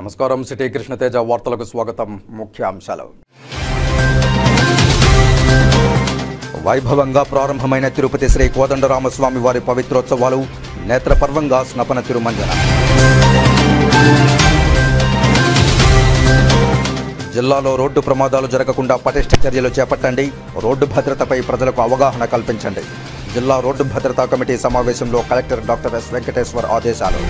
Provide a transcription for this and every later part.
నమస్కారం. సిటీ కృష్ణతేజ వార్తలకు స్వాగతం. ముఖ్యాంశాలు. వైభవంగా ప్రారంభమైన తిరుపతి శ్రీ కోదండరామస్వామి వారి పవిత్రోత్సవాలు, నేత్రపర్వంగా స్నపన తిరుమంజన. జిల్లాలో రోడ్డు ప్రమాదాలు జరగకుండా పటిష్ట చర్యలు చేపట్టండి, రోడ్డు భద్రతపై ప్రజలకు అవగాహన కల్పించండి. జిల్లా రోడ్డు భద్రతా కమిటీ సమావేశంలో కలెక్టర్ డాక్టర్ ఎస్ వెంకటేశ్వర్ ఆదేశాలు.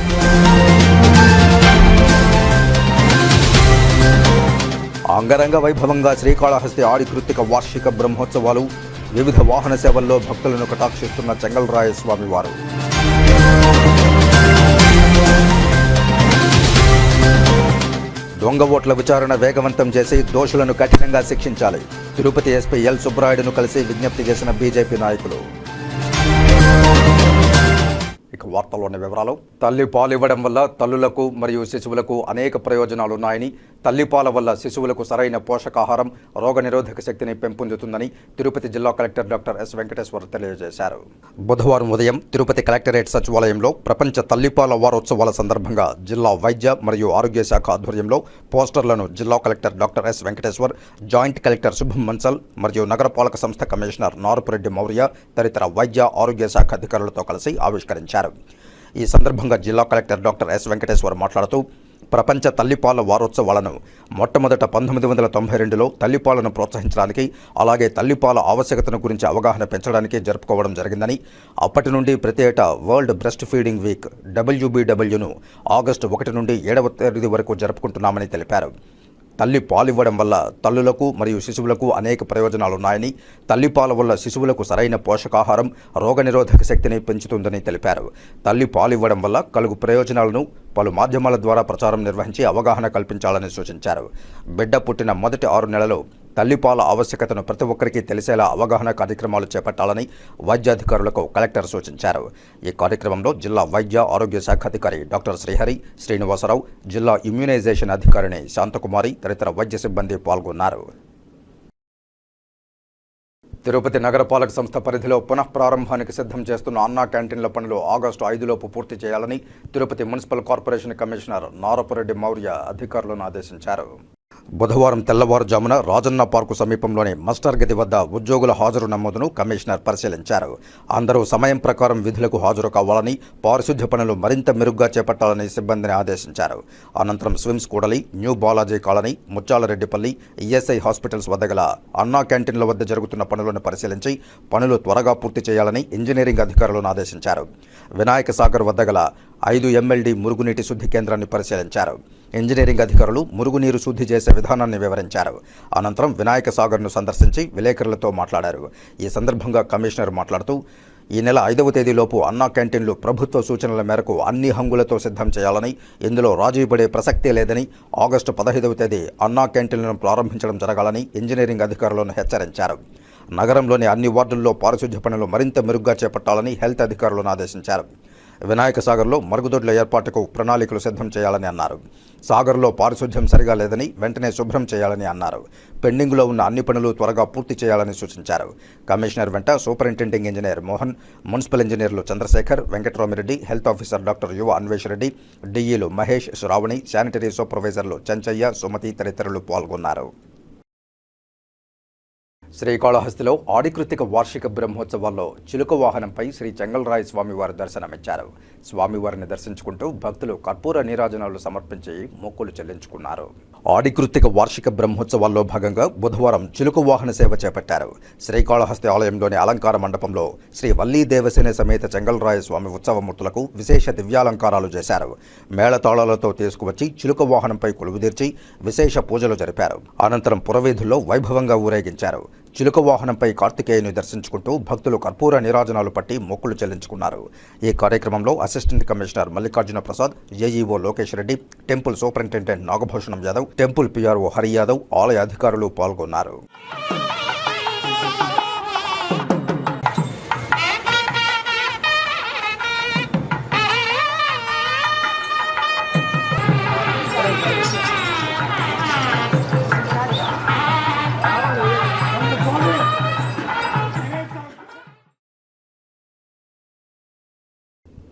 అంగరంగ వైభవంగా శ్రీకాళహస్తి ఆడికృత్తిక వార్షిక బ్రహ్మోత్సవాలు, వివిధ వాహన సేవల్లో భక్తులను కటాక్షిస్తున్న చెంగల్రాయ స్వామివారు. దొంగ ఓట్ల విచారణ వేగవంతం చేసి దోషులను కఠినంగా శిక్షించాలి. తిరుపతి ఎస్పీ ఎల్ సుబ్బరాయుడును కలిసి విజ్ఞప్తి చేసిన బీజేపీ నాయకులు. ఇక వార్తల్లోని వివరాలు. తల్లి పాలు ఇవ్వడం వల్ల తల్లులకు మరియు శిశువులకు అనేక ప్రయోజనాలు ఉన్నాయని, తల్లిపాల వల్ల శిశువులకు సరైన పోషకాహారం, రోగనిరోధక శక్తిని పెంపొందుతుందని తిరుపతి జిల్లా కలెక్టర్ డాక్టర్ ఎస్ వెంకటేశ్వర్ తెలియజేశారు. బుధవారం ఉదయం తిరుపతి కలెక్టరేట్ సచివాలయంలో ప్రపంచ తల్లిపాల వారోత్సవాల సందర్భంగా జిల్లా వైద్య మరియు ఆరోగ్య శాఖ ఆధ్వర్యంలో పోస్టర్లను జిల్లా collector doctor yes Venkateshwar, joint collector శుభం మన్సల్ మరియు నగరపాలక సంస్థ కమిషనర్ నారపురెడ్డి మౌర్య తదితర వైద్య ఆరోగ్య శాఖ అధికారులతో కలిసి ఆవిష్కరించారు. ఈ సందర్భంగా జిల్లా కలెక్టర్ డాక్టర్ ఎస్ వెంకటేశ్వర్ మాట్లాడుతూ, ప్రపంచ తల్లిపాల వారోత్సవాలను మొట్టమొదట 1992లో తల్లిపాలను ప్రోత్సహించడానికి, అలాగే తల్లిపాల ఆవశ్యకతను గురించి అవగాహన పెంచడానికి జరుపుకోవడం జరిగిందని, అప్పటి నుండి ప్రతి ఏటా వరల్డ్ బ్రెస్ట్ ఫీడింగ్ వీక్ WBWను ఆగస్టు 1 నుండి 7వ తేదీ వరకు జరుపుకుంటున్నామని తెలిపారు. తల్లి పాలివ్వడం వల్ల తల్లులకు మరియు శిశువులకు అనేక ప్రయోజనాలున్నాయని, తల్లిపాల వల్ల శిశువులకు సరైన పోషకాహారం, రోగనిరోధక శక్తిని పెంచుతుందని తెలిపారు. తల్లి పాలివ్వడం వల్ల కలుగు ప్రయోజనాలను పలు మాధ్యమాల ద్వారా ప్రచారం నిర్వహించి అవగాహన కల్పించాలని సూచించారు. బిడ్డ పుట్టిన మొదటి 6 నెలలు తల్లిపాల ఆవశ్యకతను ప్రతి ఒక్కరికి తెలిసేలా అవగాహన కార్యక్రమాలు చేపట్టాలని వైద్యాధికారులకు కలెక్టర్ సూచించారు. ఈ కార్యక్రమంలో జిల్లా వైద్య ఆరోగ్య శాఖ అధికారి డాక్టర్ శ్రీహరి, శ్రీనివాసరావు, జిల్లా ఇమ్యునైజేషన్ అధికారిని శాంతకుమారి తదితర వైద్య సిబ్బంది పాల్గొన్నారు. తిరుపతి నగరపాలక సంస్థ పరిధిలో పునఃప్రారంభానికి సిద్ధం చేస్తున్న అన్నా క్యాంటీన్ల పనులు ఆగస్టు 5లోపు పూర్తి చేయాలని Tirupati municipal corporation commissioner Narapureddy Maurya అధికారులను ఆదేశించారు. బుధవారం తెల్లవారుజామున రాజన్న పార్కు సమీపంలోని మస్టర్ గది వద్ద ఉద్యోగుల హాజరు నమోదును కమిషనర్ పరిశీలించారు. అందరూ సమయం ప్రకారం విధులకు హాజరు కావాలని, పారిశుద్ధ్య పనులు మరింత మెరుగ్గా చేపట్టాలని సిబ్బందిని ఆదేశించారు. అనంతరం స్విమ్స్ కూడలి, new Balaji colony, Muchchalareddipalli, ESI hospitals వద్ద గల అన్నా క్యాంటీన్ల వద్ద జరుగుతున్న పనులను పరిశీలించి పనులు త్వరగా పూర్తి చేయాలని ఇంజనీరింగ్ అధికారులను ఆదేశించారు. వినాయక సాగర్ వద్ద గల 5 MLD మురుగునీటి శుద్ధి కేంద్రాన్ని పరిశీలించారు. ఇంజనీరింగ్ అధికారులు మురుగునీరు శుద్ధి చేసే విధానాన్ని వివరించారు. అనంతరం వినాయక సాగర్ను సందర్శించి విలేకరులతో మాట్లాడారు. ఈ సందర్భంగా కమిషనర్ మాట్లాడుతూ, ఈ నెల 5వ తేదీలోపు అన్నా క్యాంటీన్లు ప్రభుత్వ సూచనల మేరకు అన్ని హంగులతో సిద్ధం చేయాలని, ఇందులో రాజీ పడే ప్రసక్తే లేదని, ఆగస్టు 15వ తేదీ అన్నా క్యాంటీన్లను ప్రారంభించడం జరగాలని ఇంజనీరింగ్ అధికారులను హెచ్చరించారు. నగరంలోని అన్ని వార్డుల్లో పారిశుద్ధ్య పనులు మరింత మెరుగ్గా చేపట్టాలని హెల్త్ అధికారులను ఆదేశించారు. వినాయక సాగర్లో మరుగుదొడ్ల ఏర్పాటుకు ప్రణాళికలు సిద్ధం చేయాలని అన్నారు. సాగర్లో పారిశుద్ధ్యం సరిగా లేదని వెంటనే శుభ్రం చేయాలని అన్నారు. పెండింగ్లో ఉన్న అన్ని పనులు త్వరగా పూర్తి చేయాలని సూచించారు. కమిషనర్ వెంట సూపరింటెండింగ్ ఇంజనీర్ మోహన్, మున్సిపల్ ఇంజనీర్లు Chandrashekhar, Venkataramireddy, health officer doctor Yuva Anvesh Reddy, డిఈలు మహేష్, శ్రావణి, శానిటరీ సూపర్వైజర్లు చెంచయ్య, సుమతి తదితరులు పాల్గొన్నారు. శ్రీకాళహస్తిలో ఆడికృత్తిక వార్షిక బ్రహ్మోత్సవాల్లో చిలుక వాహనంపై శ్రీ చెంగల్రాయ స్వామివారు దర్శనమిచ్చారు. స్వామివారిని దర్శించుకుంటూ భక్తులు కర్పూర నీరాజనాలు సమర్పించి మొక్కులు చెల్లించుకున్నారు. ఆడికృత్తిక వార్షిక బ్రహ్మోత్సవాల్లో భాగంగా బుధవారం చిలుక వాహన సేవ చేపట్టారు. శ్రీకాళహస్తి ఆలయంలోని అలంకార మండపంలో శ్రీ వల్లీ దేవసేన సమేత చెంగల్రాయ స్వామి ఉత్సవమూర్తులకు విశేష దివ్యాలంకారాలు చేశారు. మేళతాళాలతో తీసుకువచ్చి చిలుక వాహనంపై కొలువుదీర్చి విశేష పూజలు జరిపారు. అనంతరం పురవీధుల్లో వైభవంగా ఊరేగించారు. చిలుక వాహనంపై కార్తికేయుని దర్శించుకుంటూ భక్తులు కర్పూర నీరాజనాలు పట్టి మొక్కులు చెల్లించుకున్నారు. ఈ కార్యక్రమంలో assistant commissioner Mallikarjuna Prasad, AEO Lokesh Reddy, temple superintendent Nagabhushanam Yadav, temple PRO Hari Yadav, ఆలయ అధికారులు పాల్గొన్నారు.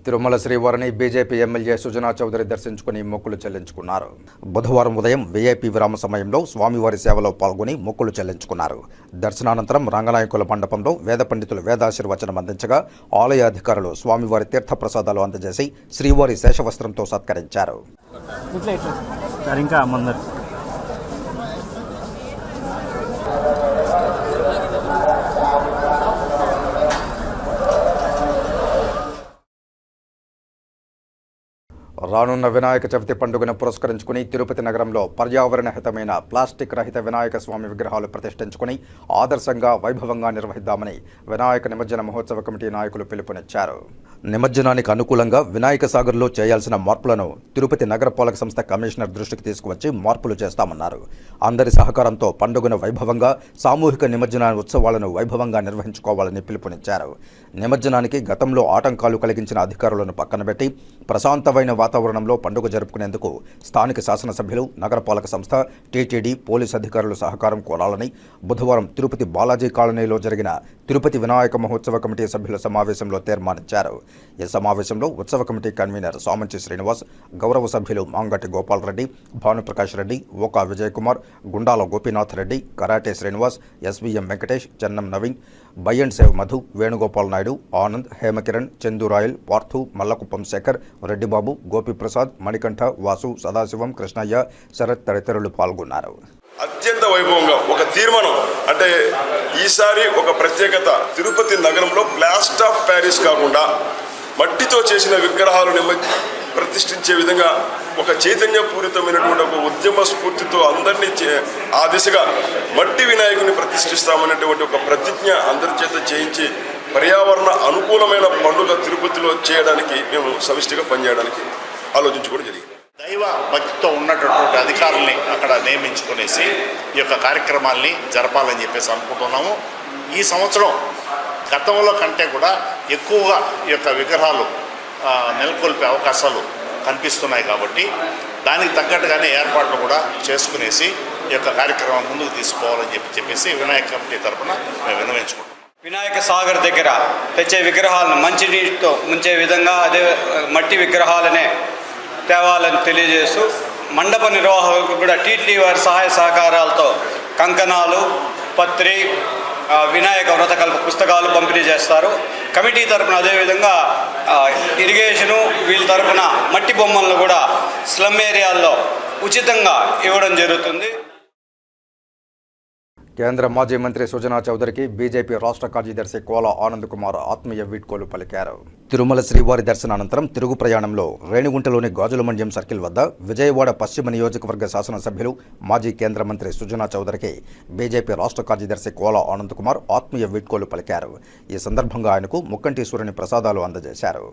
తిరుమల శ్రీవారిని బీజేపీ ఎమ్మెల్యే సుజనా చౌదరి దర్శించుకుని మొక్కులు చెల్లించుకున్నారు. బుధవారం ఉదయం వీఐపీ విరామ సమయంలో స్వామివారి సేవలో పాల్గొని మొక్కులు చెల్లించుకున్నారు. దర్శనానంతరం రంగనాయకుల మండపంలో వేద పండితులు వేదాశీర్వచనం అందించగా ఆలయ అధికారులు స్వామివారి తీర్థ ప్రసాదాలు అందజేసి శ్రీవారి శేషవస్త్రంతో సత్కరించారు. రానున్న వినాయక చవితి పండుగను పురస్కరించుకుని తిరుపతి నగరంలో పర్యావరణ హితమైన ప్లాస్టిక్ రహిత వినాయక స్వామి విగ్రహాలు ప్రతిష్ఠించుకుని ఆదర్శంగా వైభవంగా నిర్వహిద్దామని వినాయక నిమజ్జన మహోత్సవ కమిటీ నాయకులు పిలుపునిచ్చారు. నిమజ్జనానికి అనుకూలంగా వినాయక సాగర్లో చేయాల్సిన మార్పులను తిరుపతి నగరపాలక సంస్థ కమిషనర్ దృష్టికి తీసుకువచ్చి మార్పులు చేస్తామన్నారు. అందరి సహకారంతో పండుగను వైభవంగా సామూహిక నిమజ్జన ఉత్సవాలను వైభవంగా నిర్వహించుకోవాలని పిలుపునిచ్చారు. నిమజ్జనానికి గతంలో ఆటంకాలు కలిగించిన అధికారులను పక్కనబెట్టి ప్రశాంతమైన వాతావరణంలో పండుగ జరుపుకునేందుకు స్థానిక శాసనసభ్యులు, నగరపాలక సంస్థ, టీటీడీ, పోలీసు అధికారులు సహకారం కోరాలని బుధవారం తిరుపతి బాలాజీ కాలనీలో జరిగిన తిరుపతి వినాయక మహోత్సవ కమిటీ సభ్యుల సమావేశంలో తీర్మానించారు. ఈ సమావేశంలో ఉత్సవ కమిటీ కన్వీనర్ సామంచి శ్రీనివాస్, గౌరవ సభ్యులు Mangati Gopalareddy, Bhanuprakash Reddy, Oka Vijay Kumar, Gundala Gopinath Reddy, karate Srinivas, SVM Venkatesh, Chennam Naveen, buy and save Madhu, Venugopal Naidu, Anand, Hemakiran, Chandurayal, Parthu, Mallakuppam Sekhar, Reddibabu, Gopiprasad, Manikanta, Vasu, Sadasivam, Krishnaiah, Sarath తదితరులు పాల్గొన్నారు. అత్యంత వైభవంగా ఒక తీర్మానం అంటే ఈసారి ఒక ప్రత్యేకత, తిరుపతి నగరంలో ప్లాస్టర్ ఆఫ్ ప్యారిస్ కాకుండా మట్టితో చేసిన విగ్రహాలు ప్రతిష్ఠించే విధంగా ఒక చైతన్యపూరితమైనటువంటి ఒక ఉద్యమ స్ఫూర్తితో అందరినీ ఆ దిశగా మట్టి వినాయకుని ప్రతిష్ఠిస్తామనేటువంటి ఒక ప్రతిజ్ఞ అందరి చేత చేయించి పర్యావరణ అనుకూలమైన పండుగ తిరుపతిలో చేయడానికి మేము సమిష్టిగా పనిచేయడానికి ఆలోచించుకోవడం జరిగింది. దైవ భక్తితో ఉన్నటువంటి అధికారుల్ని అక్కడ నియమించుకునేసి ఈ యొక్క కార్యక్రమాల్ని జరపాలని చెప్పేసి అనుకుంటున్నాము. ఈ సంవత్సరం గతంలో కంటే కూడా ఎక్కువగా ఈ యొక్క విగ్రహాలు నెలకొల్పే అవకాశాలు కనిపిస్తున్నాయి కాబట్టి దానికి తగ్గట్టుగానే ఏర్పాట్లు కూడా చేసుకునేసి ఈ యొక్క కార్యక్రమం ముందుకు తీసుకోవాలని చెప్పేసి వినాయక కమిటీ తరఫున మేము విన్నవించుకుంటాం. వినాయక సాగర్ దగ్గర తెచ్చే విగ్రహాలను మంచినీటితో ముంచే విధంగా అదే మట్టి విగ్రహాలనే తేవాలని తెలియజేస్తూ మండప నిర్వాహకులకు కూడా టీటీడీ వారి సహాయ సహకారాలతో కంకణాలు, పత్రి, వినాయక వ్రతకల్ప పుస్తకాలు పంపిణీ చేస్తారు. కమిటీ తరపున అదేవిధంగా ఇరిగేషను వీళ్ళ తరపున మట్టి బొమ్మలను కూడా స్లమ్ ఏరియాల్లో ఉచితంగా ఇవ్వడం జరుగుతుంది. కేంద్ర మాజీ మంత్రి సుజనా చౌదరికి బీజేపీ రాష్ట్ర కార్యదర్శి కోల ఆనంద్ కుమార్ ఆత్మీయ వీడ్కోలు పలికారు. తిరుమల శ్రీవారి దర్శనానంతరం తిరుగు ప్రయాణంలో రేణిగుంటలోని గాజుల మండ్యం సర్కిల్ వద్ద విజయవాడ పశ్చిమ నియోజకవర్గ శాసనసభ్యులు మాజీ కేంద్ర మంత్రి సుజనా చౌదరికి బీజేపీ రాష్ట్ర కార్యదర్శి కోల ఆనంద్ కుమార్ ఆత్మీయ వీడ్కోలు పలికారు. ఈ సందర్భంగా ఆయనకు ముక్కంటీశ్వరుని ప్రసాదాలు అందజేశారు.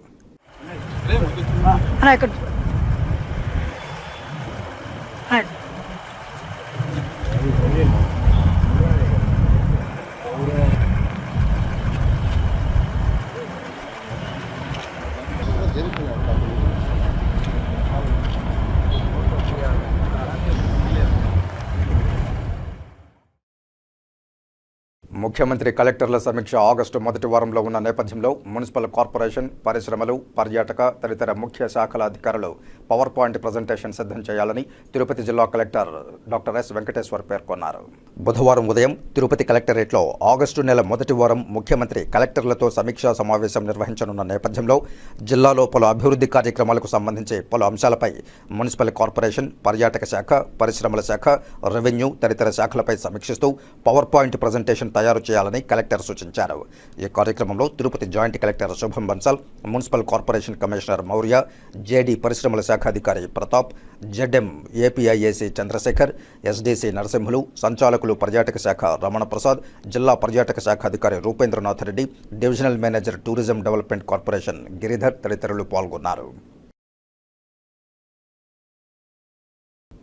ముఖ్యమంత్రి కలెక్టర్ల సమీక్ష ఆగస్టు మొదటి వారంలో ఉన్న నేపథ్యంలో మున్సిపల్ కార్పొరేషన్, పరిశ్రమలు, పర్యాటక తదితర ముఖ్య శాఖల అధికారులు పవర్ పాయింట్ ప్రజెంటేషన్ సిద్ధం చేయాలని తిరుపతి జిల్లా కలెక్టర్ డాక్టర్ ఎస్ వెంకటేశ్వర్ పేర్కొన్నారు. బుధవారం ఉదయం తిరుపతి కలెక్టరేట్లో ఆగస్టు నెల మొదటి వారం ముఖ్యమంత్రి కలెక్టర్లతో సమీక్షా సమావేశం నిర్వహించనున్న నేపథ్యంలో జిల్లాలో పలు అభివృద్ధి కార్యక్రమాలకు సంబంధించి పలు అంశాలపై మున్సిపల్ కార్పొరేషన్, పర్యాటక శాఖ, పరిశ్రమల శాఖ, రెవెన్యూ తదితర శాఖలపై సమీక్షిస్తూ పవర్ పాయింట్ ప్రజెంటేషన్ తయారు చేయాలని కలెక్టర్ సూచించారు. ఈ కార్యక్రమంలో Tirupati joint collector Shubham Bansal, municipal corporation commissioner Maurya, JD పరిశ్రమల శాఖ అధికారి Pratap, ZM APIAC Chandrasekhar, SDC Narasimhulu, సంచాలకులు పర్యాటక శాఖ రమణ ప్రసాద్, జిల్లా పర్యాటక శాఖ అధికారి Rupendranath Reddy, divisional manager tourism development corporation Giridhar తదితరులు పాల్గొన్నారు.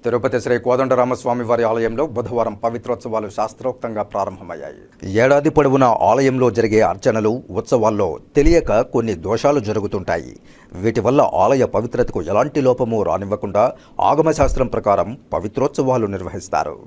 తిరుపతి శ్రీ కోదండరామస్వామి వారి ఆలయంలో బుధవారం పవిత్రోత్సవాలు శాస్త్రోక్తంగా ప్రారంభమయ్యాయి. ఏడాది పొడవునా ఆలయంలో జరిగే అర్చనలు, ఉత్సవాల్లో తెలియక కొన్ని దోషాలు జరుగుతుంటాయి. వీటి వల్ల ఆలయ పవిత్రతకు ఎలాంటి లోపము రానివ్వకుండా ఆగమశాస్త్రం ప్రకారం పవిత్రోత్సవాలు నిర్వహిస్తారు.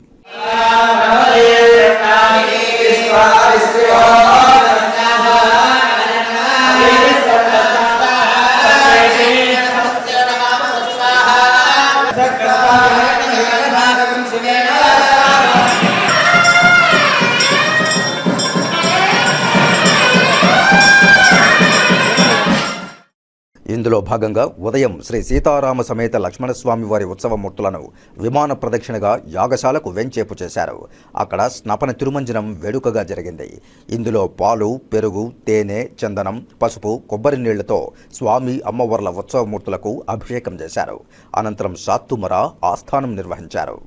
ఇందులో భాగంగా ఉదయం శ్రీ సీతారామ సమేత లక్ష్మణస్వామి వారి ఉత్సవమూర్తులను విమాన ప్రదక్షిణగా యాగశాలకు వెంచేపు చేశారు. అక్కడ స్నపన తిరుమంజనం వేడుకగా జరిగింది. ఇందులో పాలు, పెరుగు, తేనె, చందనం, పసుపు, కొబ్బరి నీళ్లతో స్వామి అమ్మవార్ల ఉత్సవమూర్తులకు అభిషేకం చేశారు. అనంతరం సాత్తుమర ఆస్థానం నిర్వహించారు.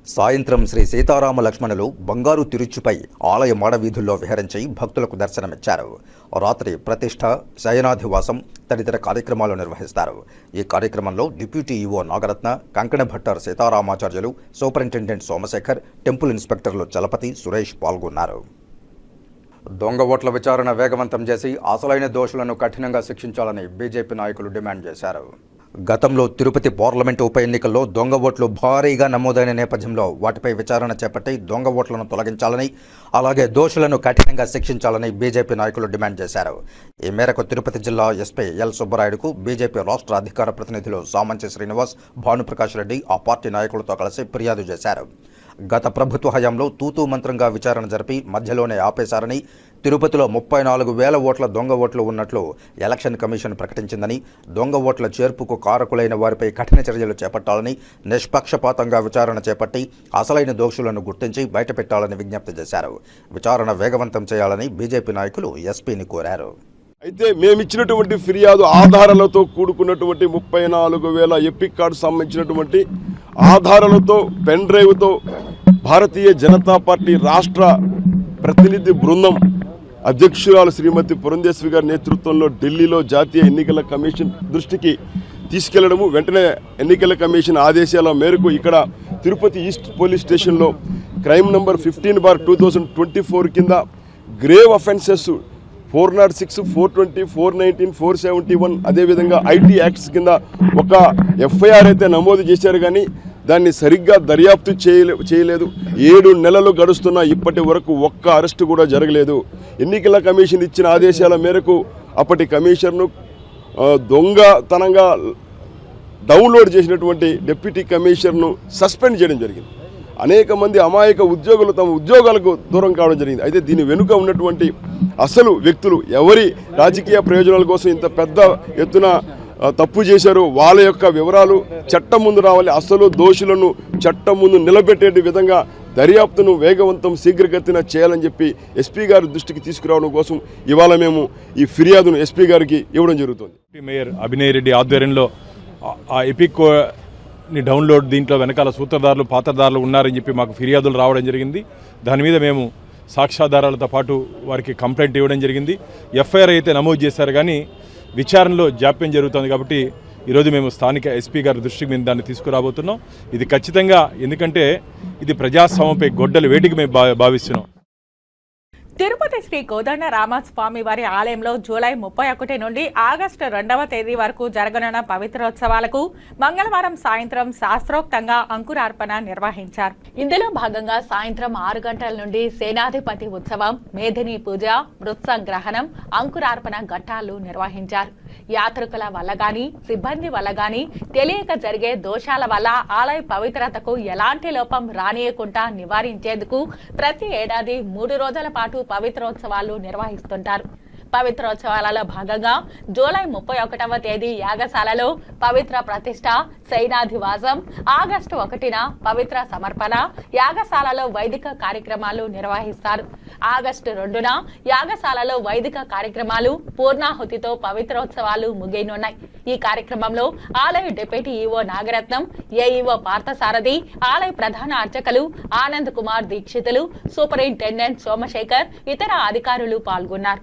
సాయంత్రం శ్రీ సీతారామ లక్ష్మణులు బంగారు తిరుచుపై ఆలయ మాడవీధుల్లో విహరించి భక్తులకు దర్శనమిచ్చారు. రాత్రి ప్రతిష్ఠ, శయనాధివాసం తదితర కార్యక్రమాలు నిర్వహిస్తారు. ఈ కార్యక్రమంలో డిప్యూటీ ఈవో నాగరత్న, కంకణ భట్టర్ సీతారామాచార్యులు, సూపరింటెండెంట్ సోమశేఖర్, టెంపుల్ ఇన్స్పెక్టర్లు చలపతి, సురేష్ పాల్గొన్నారు. దొంగ ఓట్ల విచారణ వేగవంతం చేసి అసలైన దోషులను కఠినంగా శిక్షించాలని బీజేపీ నాయకులు డిమాండ్ చేశారు. గతంలో తిరుపతి పార్లమెంటు ఉప ఎన్నికల్లో దొంగ ఓట్లు భారీగా నమోదైన నేపథ్యంలో వాటిపై విచారణ చేపట్టి దొంగ ఓట్లను తొలగించాలని, అలాగే దోషులను కఠినంగా శిక్షించాలని బీజేపీ నాయకులు డిమాండ్ చేశారు. ఈ మేరకు తిరుపతి జిల్లా ఎస్పీ ఎల్ సుబ్బరాయుడుకు బీజేపీ రాష్ట్ర అధికార ప్రతినిధులు సామంచి శ్రీనివాస్, భానుప్రకాష్ రెడ్డి ఆ పార్టీ నాయకులతో కలిసి ఫిర్యాదు చేశారు. గత ప్రభుత్వ హయాంలో తూతూ మంత్రంగా విచారణ జరిపి మధ్యలోనే ఆపేశారని, తిరుపతిలో 34,000 ఓట్ల దొంగ ఓట్లు ఉన్నట్లు ఎలక్షన్ కమిషన్ ప్రకటించిందని, దొంగ ఓట్ల చేర్పుకు కారకులైన వారిపై కఠిన చర్యలు చేపట్టాలని, నిష్పక్షపాతంగా విచారణ చేపట్టి అసలైన దోషులను గుర్తించి బయటపెట్టాలని విజ్ఞప్తి చేశారు. విచారణ వేగవంతం చేయాలని బీజేపీ నాయకులు ఎస్పీని కోరారు. అయితే మేమిచ్చినటువంటి ఫిర్యాదు ఆధారాలతో కూడుకున్నటువంటి 34,000 ఎపిక్ కార్డు సంబంధించినటువంటి ఆధారాలతో పెన్ డ్రైవ్తో భారతీయ జనతా పార్టీ రాష్ట్ర ప్రతినిధి బృందం అధ్యక్షురాలు శ్రీమతి పురంధేశ్వరి గారి నేతృత్వంలో ఢిల్లీలో జాతీయ ఎన్నికల కమిషన్ దృష్టికి తీసుకెళ్లడము, వెంటనే ఎన్నికల కమిషన్ ఆదేశాల మేరకు ఇక్కడ తిరుపతి ఈస్ట్ పోలీస్ స్టేషన్లో క్రైమ్ నంబర్ 15/2024 కింద గ్రేవ్ అఫెన్సెస్ 406, 420, 419, 471 అదేవిధంగా ఐటీ యాక్ట్స్ కింద ఒక ఎఫ్ఐఆర్ అయితే నమోదు చేశారు. కానీ దాన్ని సరిగ్గా దర్యాప్తు చేయలేదు. 7 నెలలు గడుస్తున్నా ఇప్పటి వరకు ఒక్క అరెస్టు కూడా జరగలేదు. ఎన్నికల కమిషన్ ఇచ్చిన ఆదేశాల మేరకు అప్పటి కమిషనర్ను దొంగతనంగా డౌన్లోడ్ చేసినటువంటి డిప్యూటీ కమిషనర్ను సస్పెండ్ చేయడం జరిగింది. అనేక మంది అమాయక ఉద్యోగులు తమ ఉద్యోగాలకు దూరం కావడం జరిగింది. అయితే దీని వెనుక ఉన్నటువంటి అసలు వ్యక్తులు ఎవరి రాజకీయ ప్రయోజనాల కోసం ఇంత పెద్ద ఎత్తున తప్పు చేశారో వాళ్ళ యొక్క వివరాలు చట్టం ముందు రావాలి. అసలు దోషులను చట్టం ముందు నిలబెట్టే విధంగా దర్యాప్తును వేగవంతం శీఘ్రగతిన చేయాలని చెప్పి ఎస్పీ గారి దృష్టికి తీసుకురావడం కోసం ఇవాళ మేము ఈ ఫిర్యాదును ఎస్పీ గారికి ఇవ్వడం జరుగుతుంది. మేయర్ అభినయ్ రెడ్డి ఆధ్వర్యంలో ఆ ఎపిక్ని డౌన్లోడ్ దీంట్లో వెనకాల సూత్రధారులు, పాత్రధారులు ఉన్నారని చెప్పి మాకు ఫిర్యాదులు రావడం జరిగింది. దాని మీద మేము సాక్ష్యాధారాలతో పాటు వారికి కంప్లైంట్ ఇవ్వడం జరిగింది. ఎఫ్ఐఆర్ అయితే నమోదు చేశారు, కానీ విచారణలో జాప్యం జరుగుతుంది. కాబట్టి ఈరోజు మేము స్థానిక ఎస్పీ గారి దృష్టికి మేము దాన్ని తీసుకురాబోతున్నాం. ఇది ఖచ్చితంగా, ఎందుకంటే ఇది ప్రజాస్వామ్యంపై గొడ్డలి వేటికి మేము భావిస్తున్నాం. తిరుపతి శ్రీ కోదండ రామస్వామి వారి ఆలయంలో జూలై 31 నుండి ఆగస్టు 2వ తేదీ వరకు జరగనున్న పవిత్రోత్సవాలకు మంగళవారం సాయంత్రం శాస్త్రోక్తంగా అంకురార్పణ నిర్వహించారు. ఇందులో భాగంగా సాయంత్రం 6 గంటల నుండి సేనాధిపతి ఉత్సవం, మేధిని పూజ, మృత్సంగ్రహణం, అంకురార్పణ ఘట్టాలు నిర్వహించారు. యాత్రికుల వల్ల గాని, సిబ్బంది వల్ల గాని తెలియక జరిగే దోషాల వల్ల ఆలయ పవిత్రతకు ఎలాంటి లోపం రానియకుండా నివారించేందుకు ప్రతి ఏడాది 3 రోజుల పాటు పవిత్రోత్సవాలు నిర్వహిస్తుంటారు. పవిత్రోత్సవాలలో భాగంగా జూలై 31వ తేదీ యాగశాలలో పవిత్ర ప్రతిష్ట, శయనాధివాసం, ఆగస్టు 1న పవిత్ర సమర్పణ, యాగశాలలో వైదిక కార్యక్రమాలు నిర్వహిస్తారు. ఆగస్టు 2న యాగశాలలో వైదిక కార్యక్రమాలు పూర్ణాహుతితో పవిత్రోత్సవాలు ముగియనున్నాయి. ఈ కార్యక్రమంలో ఆలయ deputy EO Nagaratnam, AEO Parthasarathi, ఆలయ ప్రధాన అర్చకులు ఆనంద్ కుమార్ దీక్షితులు, సూపరింటెండెంట్ సోమశేఖర్, ఇతర అధికారులు పాల్గొన్నారు.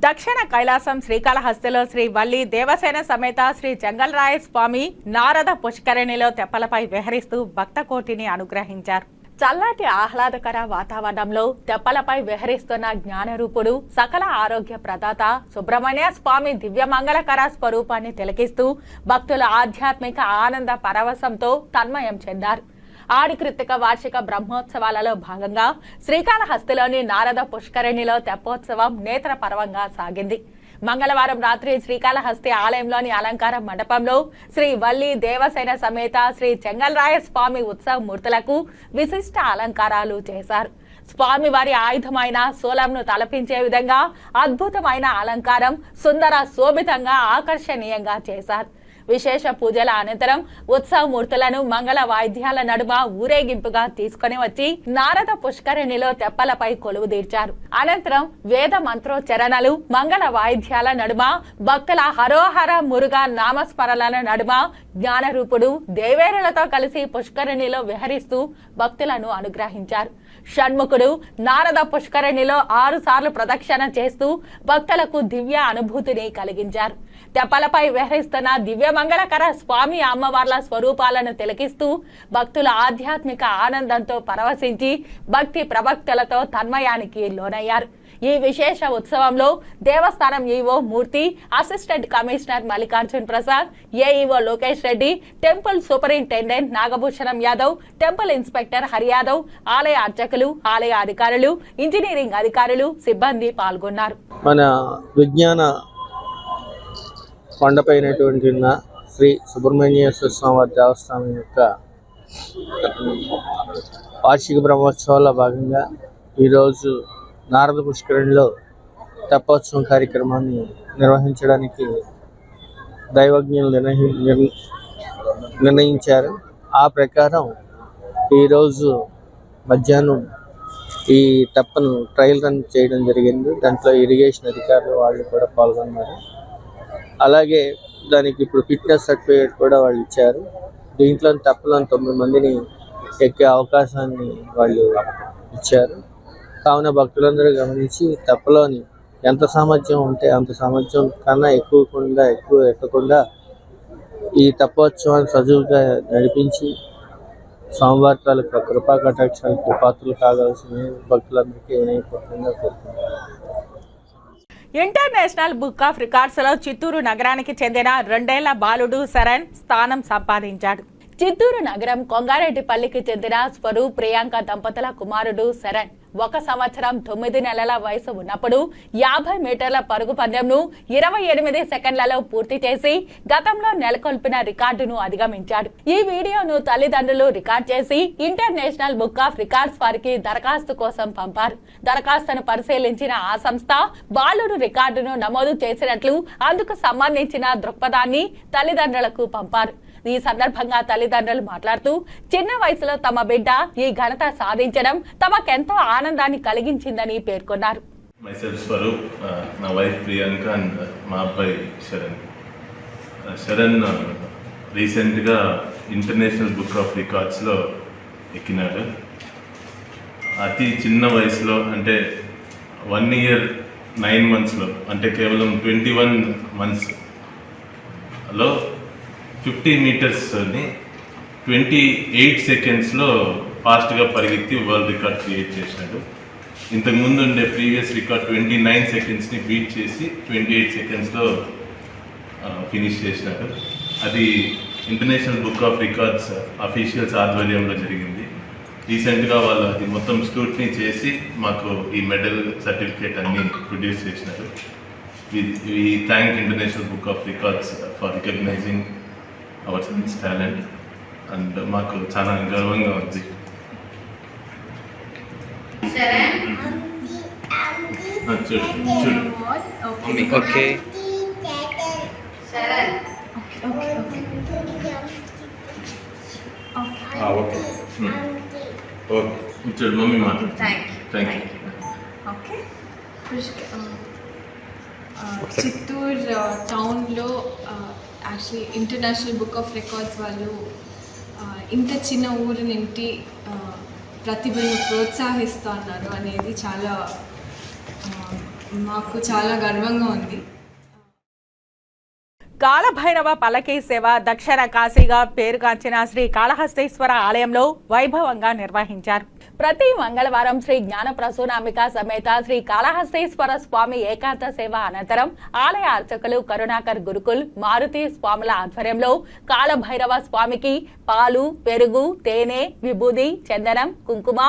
దక్షిణ కైలాసం శ్రీకాళహస్తిలో శ్రీ వల్లి దేవసేన సమేత శ్రీ జంగల్రాయ స్వామి నారద పుష్కరిణిలో తెప్పలపై విహరిస్తూ భక్త కోటిని అనుగ్రహించారు. చల్లటి ఆహ్లాదకర వాతావరణంలో తెప్పలపై విహరిస్తున్న జ్ఞానరూపుడు సకల ఆరోగ్య ప్రదాత సుబ్రహ్మణ్య స్వామి దివ్యమంగళకర స్వరూపాన్ని తిలకిస్తూ భక్తుల ఆధ్యాత్మిక ఆనంద పరవశంతో తన్మయం చెందారు. ఆడి కృత్తిక వార్షిక బ్రహ్మోత్సవాలలో భాగంగా శ్రీకాళహస్తిలోని నారద పుష్కరిణిలో తెప్పోత్సవం నేత్రపర్వంగా సాగింది. మంగళవారం రాత్రి శ్రీకాళహస్తి ఆలయంలోని అలంకార మండపంలో శ్రీ వల్లి దేవసేన సమేత శ్రీ చెంగల్రాయ స్వామి ఉత్సవ మూర్తులకు విశిష్ట అలంకారాలు చేశారు. స్వామివారి ఆయుధమైన శూలంను తలపించే విధంగా అద్భుతమైన అలంకారం సుందర శోభితంగా ఆకర్షణీయంగా చేశారు. విశేష పూజల అనంతరం ఉత్సవమూర్తులను మంగళ వాయిద్యాల నడుమ ఊరేగింపుగా తీసుకుని వచ్చి నారద పుష్కరిణిలో తెప్పలపై కొలువు తీర్చారు. అనంతరం వేద మంత్రోచ్చరణలు మంగళ వాయిద్యాల నడుమ భక్తుల హరోహర మురుగా నామస్మరణల నడుమ జ్ఞానరూపుడు దేవేరులతో కలిసి పుష్కరిణిలో విహరిస్తూ భక్తులను అనుగ్రహించారు. షణ్ముఖుడు నారద పుష్కరిణిలో 6 సార్లు ప్రదక్షిణ చేస్తూ భక్తులకు దివ్య అనుభూతిని కలిగించారు. తెప్పలపై విహరిస్తున్న దివ్య మంగళకర స్వామి అమ్మవార్ల స్వరూపాలను తిలకిస్తూ భక్తుల ఆధ్యాత్మిక ఆనందంతో పరవశించి భక్తి ప్రభక్తులతో తన్మయానికి లోనయ్యారు. ఈ విశేష ఉత్సవంలో దేవస్థానం EO Murthy, assistant commissioner Mallikarjun Prasad, AEO Lokesh Reddy, temple superintendent Nagabhushanam Yadav, temple inspector Hari Yadav, ఆలయ అర్చకులు, ఆలయ అధికారులు, ఇంజనీరింగ్ అధికారులు, సిబ్బంది పాల్గొన్నారు. మన విజ్ఞాన కొండపైనటువంటి శ్రీ సుబ్రహ్మణ్యేశ్వర స్వామి దేవస్థానం యొక్క వార్షిక బ్రహ్మోత్సవాల్లో భాగంగా ఈరోజు నారద పుష్కరిణిలో తెప్పోత్సవం కార్యక్రమాన్ని నిర్వహించడానికి దైవజ్ఞులు నిర్ణయించారు. ఆ ప్రకారం ఈరోజు మధ్యాహ్నం ఈ తెప్పను ట్రయల్ రన్ చేయడం జరిగింది. దాంట్లో ఇరిగేషన్ అధికారులు వాళ్ళు కూడా పాల్గొన్నారు. అలాగే దానికి ఇప్పుడు ఫిట్నెస్ సర్టిఫికేట్ కూడా వాళ్ళు ఇచ్చారు. దీంట్లో తెప్పలను 9 మందిని ఎక్కే అవకాశాన్ని వాళ్ళు ఇచ్చారు. కావున భక్తులందరూ గమనించి తెప్పలోని ఎంత సామర్థ్యం ఉంటే అంత సామర్థ్యం కన్నా ఎక్కువ ఎక్కకుండా ఈ తెప్పోత్సవాన్ని సజీవుగా నడిపించి స్వామివారి తాలూకా కృపా కటాక్షాలకు పాత్రలు కావాల్సిన భక్తులందరికీ వినయపూర్వకంగా కోరుకుంటున్నారు. ఇంటర్నేషనల్ బుక్ ఆఫ్ రికార్డ్స్ లో చిత్తూరు నగరానికి చెందిన 2 ఏళ్ల బాలుడు శరణ్ స్థానం సంపాదించాడు. చిత్తూరు నగరం కొంగారెడ్డిపల్లికి చెందిన స్వరూప్ ప్రియాంక దంపతుల కుమారుడు శరణ్ 1 సంవత్సరం 9 నెలల వయసు ఉన్నప్పుడు 50 మీటర్ల పరుగు పందెంను 28 సెకండ్లలో పూర్తి చేసి గతంలో నెలకొల్పిన రికార్డును అధిగమించాడు. ఈ వీడియోను తల్లిదండ్రులు రికార్డ్ చేసి ఇంటర్నేషనల్ బుక్ ఆఫ్ రికార్డ్స్ వారికి దరఖాస్తు కోసం పంపారు. దరఖాస్తును పరిశీలించిన ఆ సంస్థ బాలుడు రికార్డును నమోదు చేసినట్లు అందుకు సంబంధించిన దృక్పథాన్ని తల్లిదండ్రులకు పంపారు. ఈ సందర్భంగా తల్లిదండ్రులు మాట్లాడుతూ చిన్న వయసులో తమ బిడ్డ ఈ ఘనత సాధించడం తమకెంతో ఆనందాన్ని కలిగించిందని పేర్కొన్నారు. myself Swaroop, my wife Priyanka and మా అబ్బాయి శరణ్ రీసెంట్గా ఇంటర్నేషనల్ బుక్ ఆఫ్ రికార్డ్స్లో ఎక్కినాడు. అతి చిన్న వయసులో అంటే 1 year 9 monthsలో అంటే కేవలం 21 monthsలో 50 మీటర్స్ని 28 సెకండ్స్లో ఫాస్ట్గా పరిగెత్తి వరల్డ్ రికార్డ్ క్రియేట్ చేసినాడు. ఇంతకుముందు ఉండే ప్రీవియస్ రికార్డ్ 29 సెకండ్స్ని బీట్ చేసి 28 సెకండ్స్లో ఫినిష్ చేసినాడు. అది international book of records officials ఆధ్వర్యంలో జరిగింది. రీసెంట్గా వాళ్ళు అది మొత్తం స్క్రూటినీ చేసి మాకు ఈ మెడల్ సర్టిఫికేట్ అన్నీ ప్రొడ్యూస్ చేసినారు. We thank International Book of Records for recognizing our son's talent and మాకు చాలా గర్వంగా ఉంది. ఓకే చూడు మమ్మీ మాట్లాడు. Thank you. ఓకే చిత్తూరు టౌన్లో actually international book of records వాళ్ళు ఇంత చిన్న ఊరు నుండి ప్రతిభను ప్రోత్సహిస్తూ ఉన్నారు అనేది చాలా మాకు చాలా గర్వంగా ఉంది. కాలభైరవ పల్లకీ సేవ దక్షిణ కాశీగా పేరుగాంచిన శ్రీ కాళహస్తీశ్వర ఆలయంలో వైభవంగా నిర్వహించారు. ప్రతి మంగళవారం శ్రీ జ్ఞాన ప్రసూనాంబిక సమేత శ్రీ కాళహస్తీశ్వర స్వామి ఏకాంత సేవ అనంతరం ఆలయ అర్చకులు కరుణాకర్ గురుకుల్ మారుతి స్వాముల ఆధ్వర్యంలో కాళభైరవ స్వామికి పాలు, పెరుగు, తేనె, విభూది, చందనం, కుంకుమ,